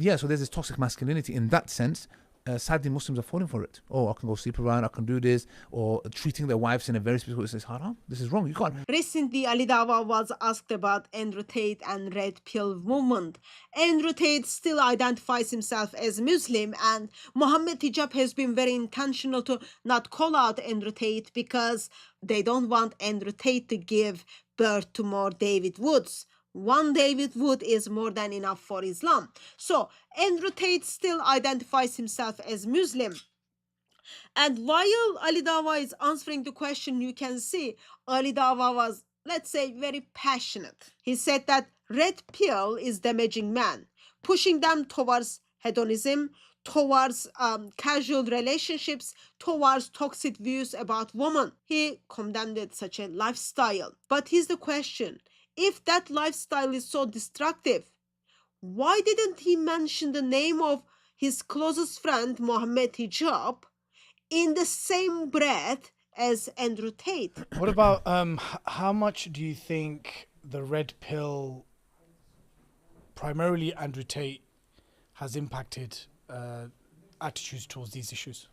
Yeah, so there's this toxic masculinity in that sense. Sadly, Muslims are falling for it. Oh, I can go sleep around, I can do this, or treating their wives in a very specific way. This is haram. This is wrong. You can't. Recently, Ali Dawah was asked about Andrew Tate and Red Pill movement. Andrew Tate still identifies himself as Muslim, and Mohammed Hijab has been very intentional to not call out Andrew Tate because they don't want Andrew Tate to give birth to more David Woods. One David Wood is more than enough for Islam. So Andrew Tate still identifies himself as Muslim. And while Ali Dawah is answering the question, you can see Ali Dawah was, let's say, very passionate. He said that red pill is damaging men, pushing them towards hedonism, towards casual relationships, towards toxic views about women. He condemned such a lifestyle. But here's the question. If that lifestyle is so destructive, why didn't he mention the name of his closest friend, Mohammed Hijab, in the same breath as Andrew Tate? What about how much do you think the red pill, primarily Andrew Tate, has impacted attitudes towards these issues?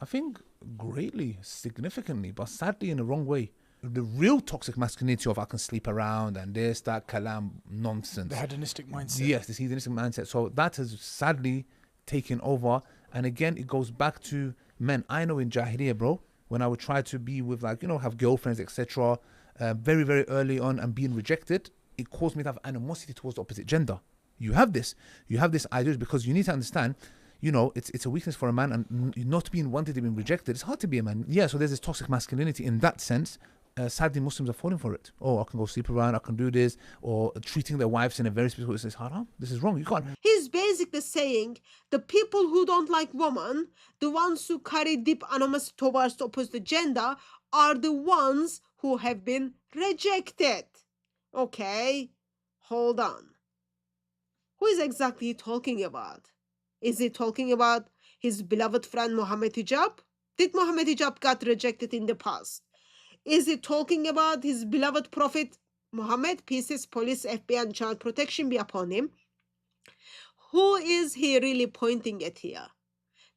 I think greatly, significantly, but sadly in the wrong way. The real toxic masculinity of I can sleep around and this, that, kalam, nonsense. The hedonistic mindset. Yes, this hedonistic mindset. So that has sadly taken over. And again, it goes back to men. I know in Jahiliyyah, bro, when I would try to be with, like, you know, have girlfriends, etc., very, very early on and being rejected, it caused me to have animosity towards the opposite gender. You have this idea because you need to understand, you know, it's a weakness for a man, and not being wanted and being rejected, it's hard to be a man. Yeah, so there's this toxic masculinity in that sense. Sadly, Muslims are falling for it. Oh, I can go sleep around, I can do this, or treating their wives in a very specific way. This is haram. This is wrong. You can't. He's basically saying the people who don't like women, the ones who carry deep animosity towards the opposite gender, are the ones who have been rejected. Okay, hold on. Who is exactly he talking about? Is he talking about his beloved friend Mohammed Hijab? Did Mohammed Hijab got rejected in the past? Is he talking about his beloved Prophet Muhammad, peace, police, FBI, and child protection be upon him? Who is he really pointing at here?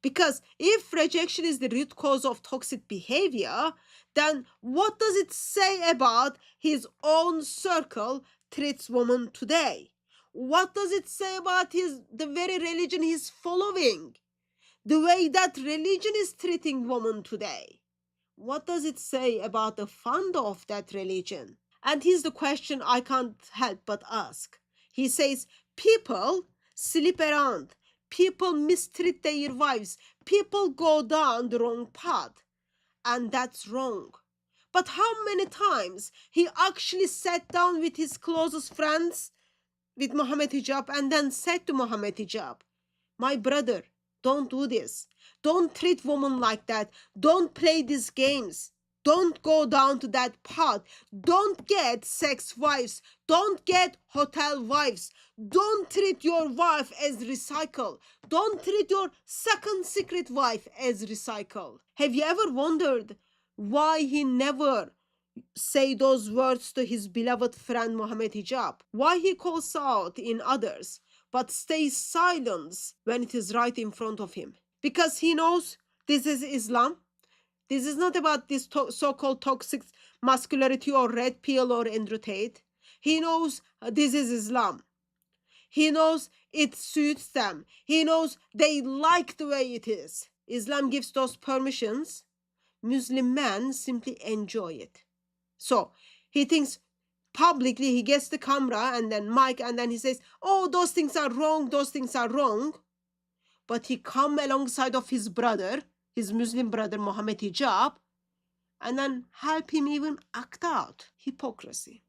Because if rejection is the root cause of toxic behavior, then what does it say about his own circle treats women today? What does it say about the very religion he's following? The way that religion is treating women today? What does it say about the founder of that religion? And here's the question I can't help but ask. He says, people sleep around, people mistreat their wives, people go down the wrong path, and that's wrong. But how many times he actually sat down with his closest friends, with Mohammed Hijab, and then said to Mohammed Hijab, my brother, don't do this. Don't treat women like that. Don't play these games. Don't go down to that path. Don't get sex wives. Don't get hotel wives. Don't treat your wife as recycle. Don't treat your second secret wife as recycle. Have you ever wondered why he never say those words to his beloved friend Mohammed Hijab? Why he calls out in others but stays silent when it is right in front of him? Because he knows this is Islam. This is not about this so-called toxic masculinity or red pill or Andrew Tate. He knows this is Islam. He knows it suits them. He knows they like the way it is. Islam gives those permissions. Muslim men simply enjoy it. So he thinks publicly, he gets the camera and then mic, and then he says, oh, those things are wrong, those things are wrong. But he come alongside of his brother, his Muslim brother Mohammed Hijab, and then help him even act out hypocrisy.